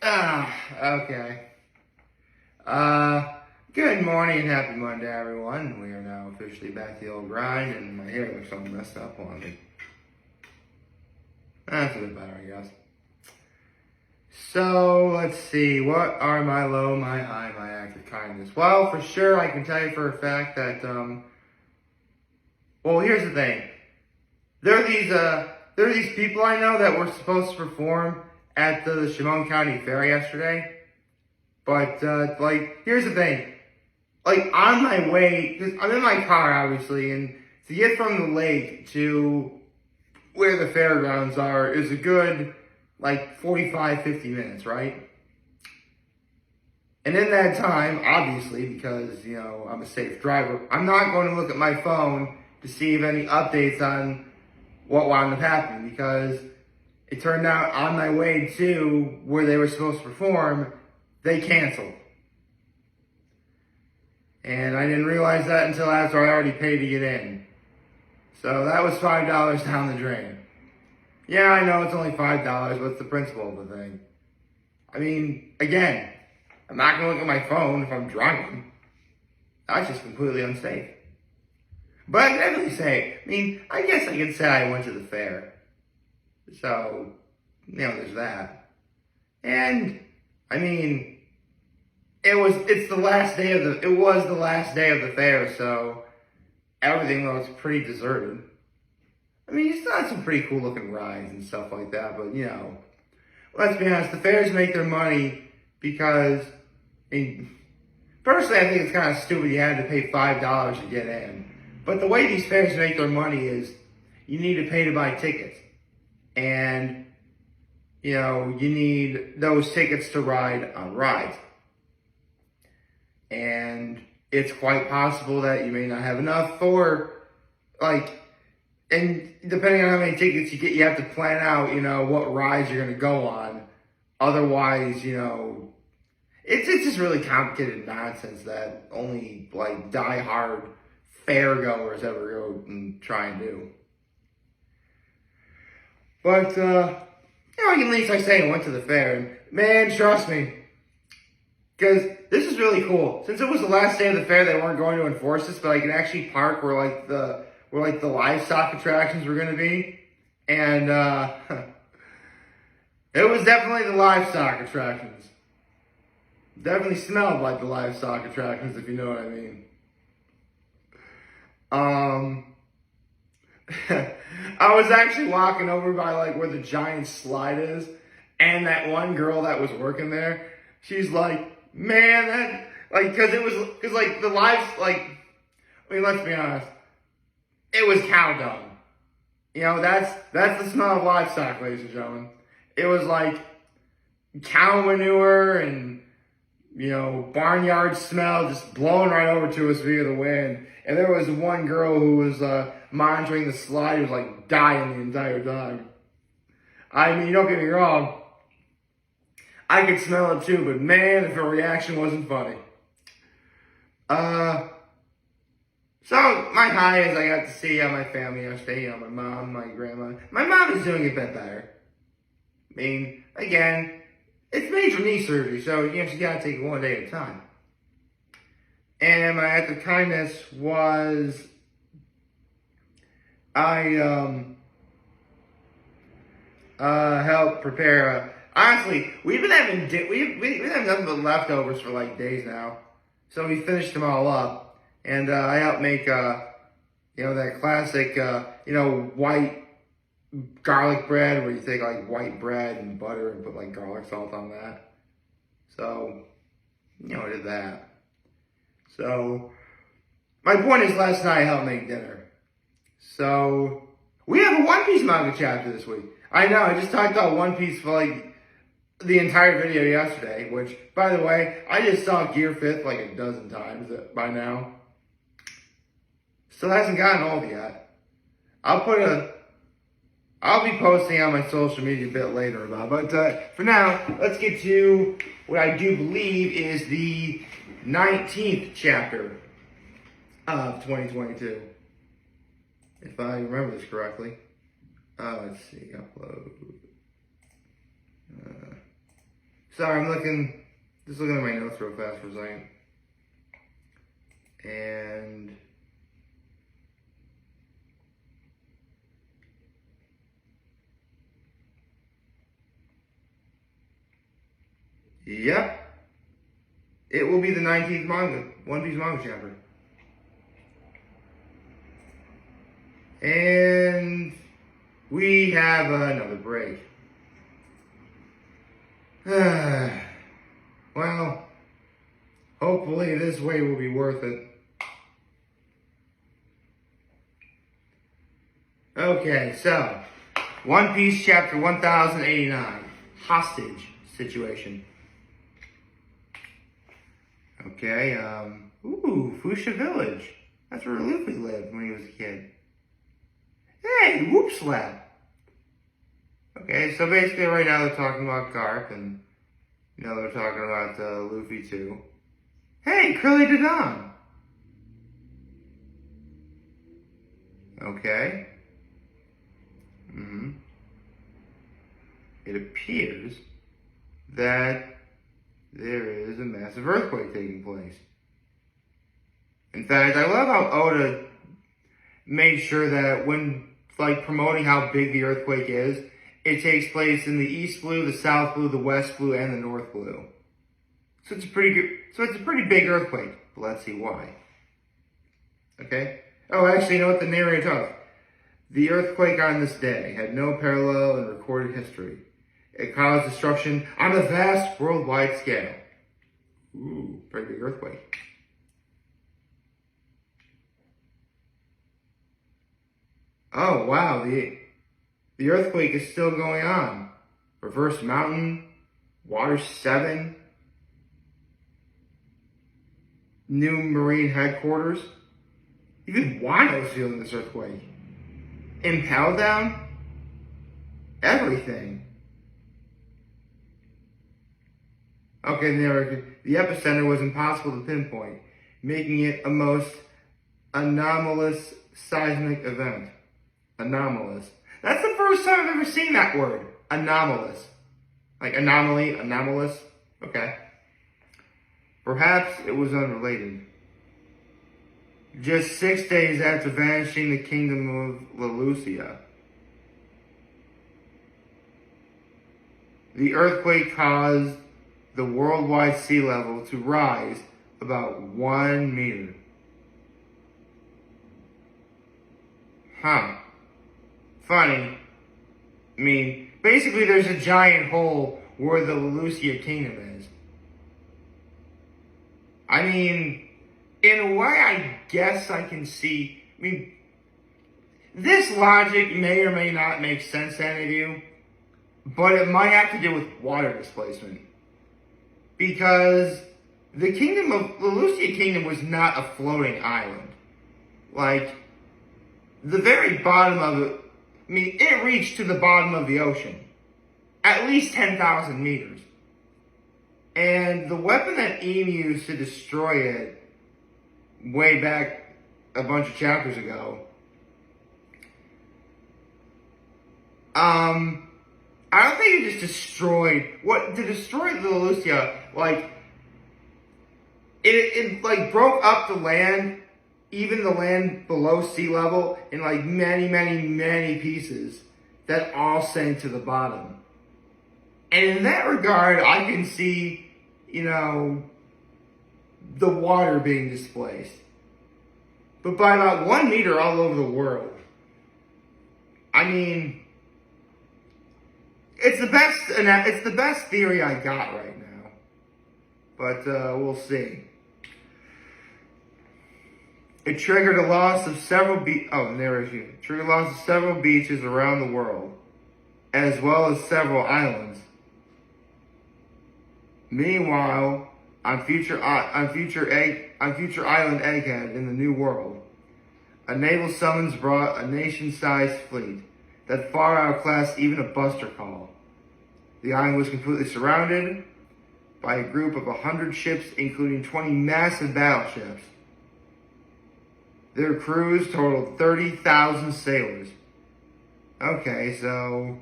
Okay. Uh, Good morning and happy Monday, everyone. We are now officially back to the old grind, and my hair looks all messed up on me. That's a bit better, I guess. So, let's see. What are my low, my high, my act of kindness? Well, for sure, I can tell you for a fact that, well, here's the thing. There are these people I know that were supposed to perform at the Chemung County Fair yesterday. But, here's the thing. On my way, because I'm in my car, obviously, and to get from the lake to where the fairgrounds are is a good, 45, 50 minutes, right? And in that time, obviously, because, I'm a safe driver, I'm not going to look at my phone to see if any updates on what wound up happening, because it turned out on my way to where they were supposed to perform, they canceled. And I didn't realize that until after I already paid to get in. So that was $5 down the drain. Yeah, I know it's only $5. What's the principle of the thing? I mean, again, I'm not going to look at my phone if I'm driving. That's just completely unsafe. But I can definitely say, I guess I could say I went to the fair. So, there's that. And, it was the last day of the fair, so everything was pretty deserted. You still had some pretty cool looking rides and stuff like that, but let's be honest, the fairs make their money because, personally I think it's kind of stupid you had to pay $5 to get in. But the way these fairs make their money is you need to pay to buy tickets. And, you need those tickets to ride on rides. And it's quite possible that you may not have enough for, and depending on how many tickets you get, you have to plan out, what rides you're going to go on. Otherwise, it's just really complicated nonsense that only, die-hard fair-goers ever go and try and do. But, at least I say I went to the fair, and man, trust me, because this is really cool. Since it was the last day of the fair, they weren't going to enforce this, but I can actually park where the livestock attractions were going to be. And it was definitely the livestock attractions. Definitely smelled like the livestock attractions, if you know what I mean. I was actually walking over by where the giant slide is, and that one girl that was working there, she's like, man, that, because the lives, let's be honest, it was cow dung. That's the smell of livestock, ladies and gentlemen. It was cow manure and, barnyard smell just blowing right over to us via the wind. And there was one girl who was monitoring the slide who was dying the entire time. Don't get me wrong, I could smell it too, but man, if her reaction wasn't funny. So my high is I got to see my family yesterday, my mom, my grandma. My mom is doing a bit better. Again, it's major knee surgery, so she's got to take it one day at a time. And my act of kindness was I helped prepare. Honestly, we've been having we've having nothing but leftovers for days now, so we finished them all up, and I helped make that classic white garlic bread where you take white bread and butter and put garlic salt on that. So I did that. So my point is, last night I helped make dinner. So we have a One Piece manga chapter this week. I know, I just talked about One Piece for the entire video yesterday, which, by the way, I just saw Gear 5th a dozen times by now. Still hasn't gotten old yet. I'll be posting on my social media a bit later about it. But for now, let's get to what I do believe is the 19th chapter of 2022. If I remember this correctly. Let's see, upload. Sorry, just looking at my notes real fast for a second. And yep, it will be the 19th manga, One Piece manga chapter. And we have another break. Well, hopefully this way will be worth it. Okay, so One Piece chapter 1089, hostage situation. Okay, Fuchsia Village. That's where Luffy lived when he was a kid. Hey, whoop slap. Okay, so basically right now they're talking about Garp, and they're talking about Luffy too. Hey, Curly Dadon. Okay. It appears that there is a massive earthquake taking place. In fact, I love how Oda made sure that when promoting how big the earthquake is, it takes place in the East Blue, the South Blue, the West Blue, and the North Blue. So it's a pretty big earthquake. But let's see why. Okay? Oh, actually, you know what the narrator tells us? The earthquake on this day had no parallel in recorded history. It caused destruction on a vast worldwide scale. Ooh, pretty big earthquake. Oh, wow, the earthquake is still going on. Reverse Mountain, Water 7, new Marine headquarters. Even Wano's feeling this earthquake. Impel Down, everything. Okay, the epicenter was impossible to pinpoint, making it a most anomalous seismic event. Anomalous. That's the first time I've ever seen that word. Anomalous. Like anomaly, anomalous. Okay. Perhaps it was unrelated. Just 6 days after vanishing the kingdom of Leloucia, the earthquake caused the worldwide sea level to rise about 1 meter. Huh. Funny. I mean, basically there's a giant hole where the Leloucia kingdom is. I mean, in a way, I guess I can see. I mean, this logic may or may not make sense to any of you, but it might have to do with water displacement. Because the Leloucia kingdom was not a floating island. Like, the very bottom of it, I mean, it reached to the bottom of the ocean. At least 10,000 meters. And the weapon that Ym used to destroy it way back a bunch of chapters ago, I don't think it just destroyed, to destroy the Leloucia, it broke up the land, even the land below sea level, in many, many, many pieces that all sank to the bottom. And in that regard, I can see, the water being displaced. But by about 1 meter all over the world. I mean, it's the best theory I got right now. But we'll see. It triggered a loss of several triggered loss of several beaches around the world, as well as several islands. Meanwhile, on future island Egghead in the New World, a naval summons brought a nation-sized fleet that far outclassed even a buster call. The island was completely surrounded by a group of 100 ships, including 20 massive battleships. Their crews totaled 30,000 sailors. Okay, so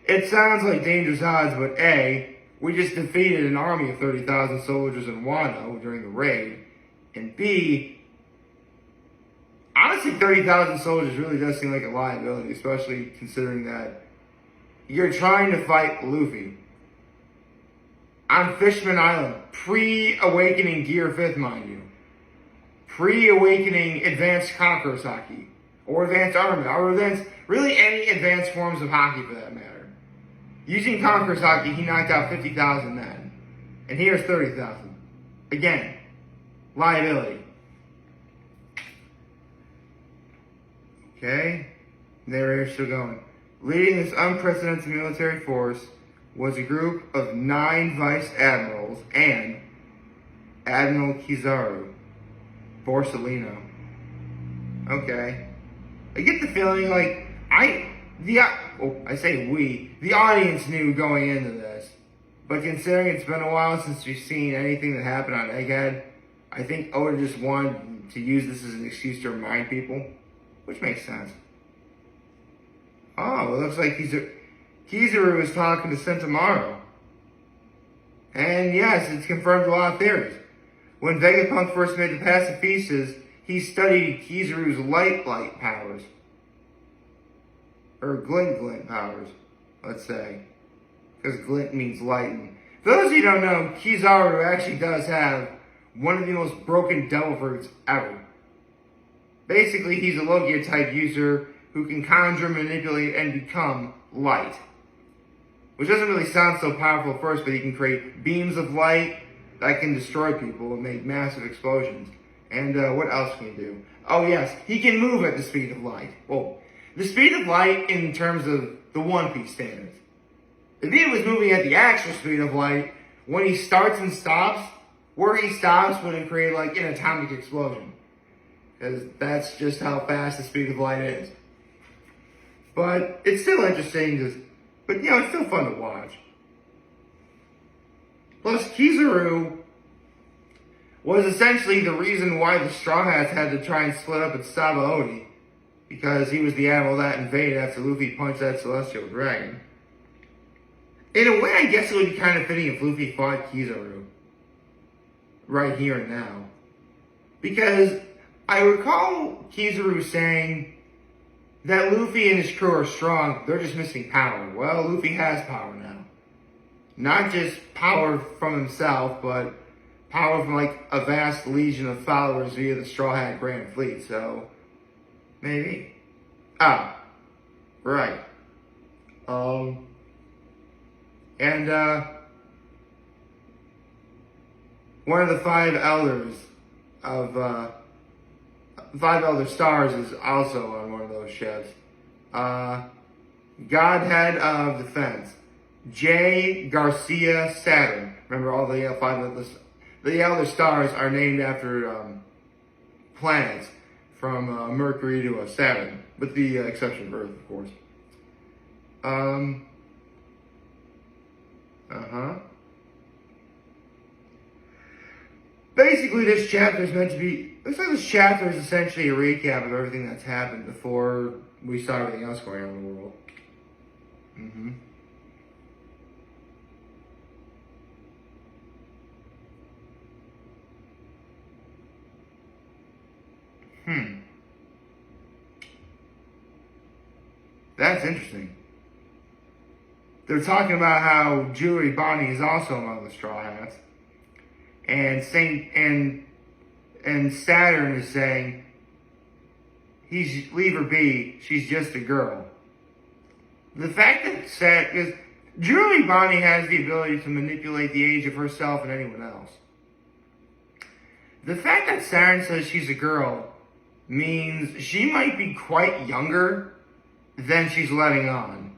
It sounds like dangerous odds, but A, we just defeated an army of 30,000 soldiers in Wano during the raid, and B, honestly, 30,000 soldiers really does seem like a liability, especially considering that you're trying to fight Luffy on Fishman Island, pre-awakening Gear 5th, mind you. Pre-awakening advanced Conqueror's Haki, or advanced armament, or advanced, really any advanced forms of hockey for that matter. Using Conqueror's Haki, he knocked out 50,000 men. And here's 30,000. Again, liability. Okay, narrator's still going. Leading this unprecedented military force was a group of 9 vice admirals and Admiral Kizaru Borsellino. Okay. I get the feeling like the audience knew going into this. But considering it's been a while since we've seen anything that happened on Egghead, I think Oda just wanted to use this as an excuse to remind people, which makes sense. Oh, it looks like Kizaru is talking to Sentomaru. And yes, it's confirmed a lot of theories. When Vegapunk first made the pacifistas, he studied Kizaru's light powers. Or glint powers, let's say. Because glint means lighten. For those of you who don't know, Kizaru actually does have one of the most broken devil fruits ever. Basically, he's a Logia type user who can conjure, manipulate, and become light. Which doesn't really sound so powerful at first, but he can create beams of light that can destroy people and make massive explosions. And what else can he do? Oh yes, he can move at the speed of light. Well, the speed of light in terms of the One Piece standards. If he was moving at the actual speed of light, when he starts and stops, where he stops would create like an atomic explosion. Because that's just how fast the speed of light is. But it's still interesting, but you know, it's still fun to watch. Plus, Kizaru was essentially the reason why the Straw Hats had to try and split up at Sabaody. Because he was the admiral that invaded after Luffy punched that Celestial Dragon. In a way, I guess it would be kind of fitting if Luffy fought Kizaru. Right here and now. Because I recall Kizaru saying that Luffy and his crew are strong, they're just missing power. Well, Luffy has power now. Not just power from himself, but power from like a vast legion of followers via the Straw Hat Grand Fleet, so maybe. Ah, right. One of the 5 elders of 5 Elder Stars is also on one of those ships. Godhead of Defense, J. Garcia Saturn. Remember, all the 5 of the Elder Stars are named after planets from Mercury to Saturn, with the exception of Earth, of course. Basically, this chapter is meant to be. Looks like this chapter is essentially a recap of everything that's happened before we saw everything else going on in the world. That's interesting. They're talking about how Jewelry Bonnie is also among the Straw Hats. And Saturn is saying, leave her be, she's just a girl. The fact that because Jewelry Bonnie has the ability to manipulate the age of herself and anyone else. The fact that Saturn says she's a girl means she might be quite younger than she's letting on.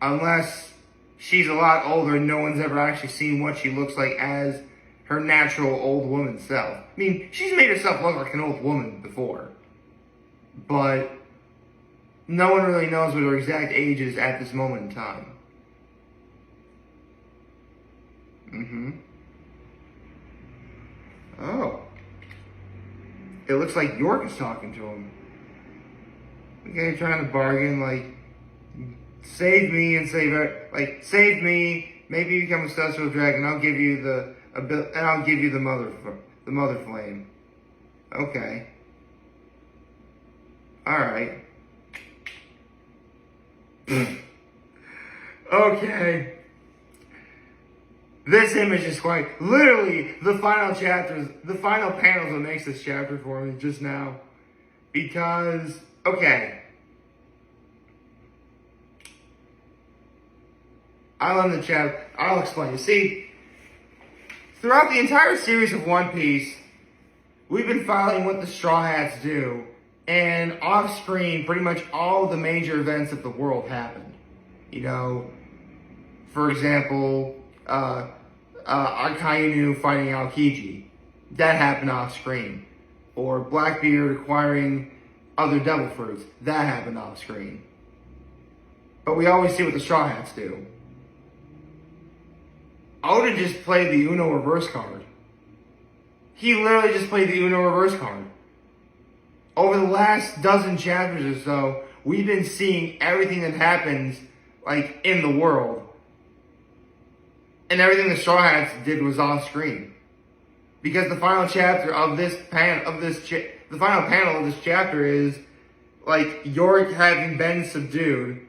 Unless she's a lot older and no one's ever actually seen what she looks like as her natural old woman self. I mean, she's made herself look like an old woman before. But no one really knows what her exact age is at this moment in time. Oh. It looks like York is talking to him. Okay, trying to bargain, like, save me and save her. Like, save me. Maybe you become a celestial dragon. I'll give you the mother flame. Okay. All right. Okay. This image is quite literally the final chapters, the final panels that makes this chapter for me just now. Because, okay. I'll end the chapter. I'll explain. You see, throughout the entire series of One Piece, we've been following what the Straw Hats do, and off screen, pretty much all of the major events of the world happened. You know, for example, Akainu fighting Aokiji. That happened off screen. Or Blackbeard acquiring other devil fruits. That happened off screen. But we always see what the Straw Hats do. Oda just played the Uno reverse card. He literally just played the Uno reverse card. Over the last dozen chapters or so, we've been seeing everything that happens, like, in the world. And everything the Straw Hats did was off screen. Because the final chapter of the final panel of this chapter is, like, Yorick having been subdued.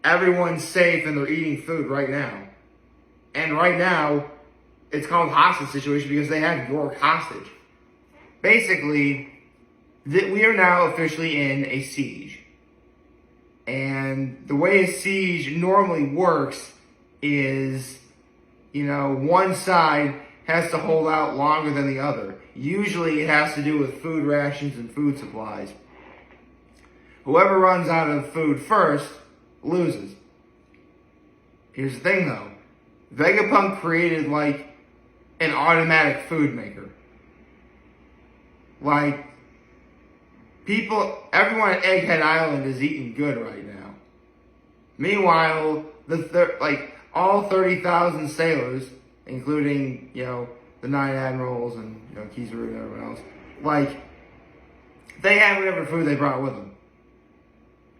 Everyone's safe and they're eating food right now. And right now, it's called hostage situation because they have Yorick hostage. Basically, we are now officially in a siege. And the way a siege normally works is, you know, one side has to hold out longer than the other. Usually it has to do with food rations and food supplies. Whoever runs out of food first loses. Here's the thing though. Vegapunk created like an automatic food maker. Like, everyone at Egghead Island is eating good right now. Meanwhile, all 30,000 sailors, including, you know, the 9 admirals and, you know, Kizaru and everyone else, like, they have whatever food they brought with them.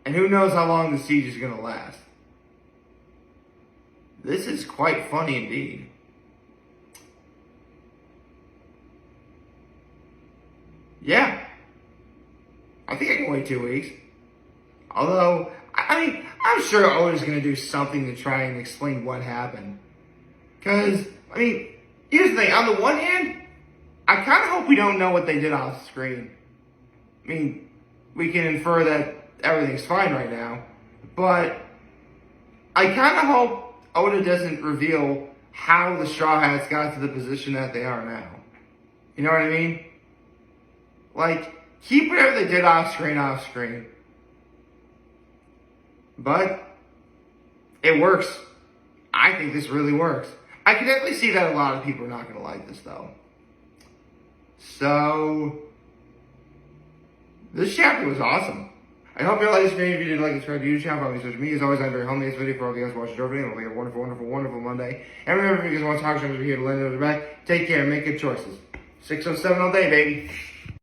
And who knows how long the siege is going to last. This is quite funny indeed. Yeah. I think I can wait 2 weeks. Although, I mean, I'm sure Oda's going to do something to try and explain what happened. Because, I mean, here's the thing. On the one hand, I kind of hope we don't know what they did off screen. I mean, we can infer that everything's fine right now. But I kind of hope Oda doesn't reveal how the Straw Hats got to the position that they are now. You know what I mean? Like, keep whatever they did off screen. But it works. I think this really works. I can definitely see that a lot of people are not going to like this, though. So, this chapter was awesome. I hope you all like this video. If you did, like, subscribe to the YouTube channel, follow me on social media. As always, I'm very homely. This video for all of you guys watching over and hope you have a wonderful, wonderful, wonderful Monday. And remember, if you guys want to talk to me, we're here to lend it back. Take care and make good choices. 607 all day, baby.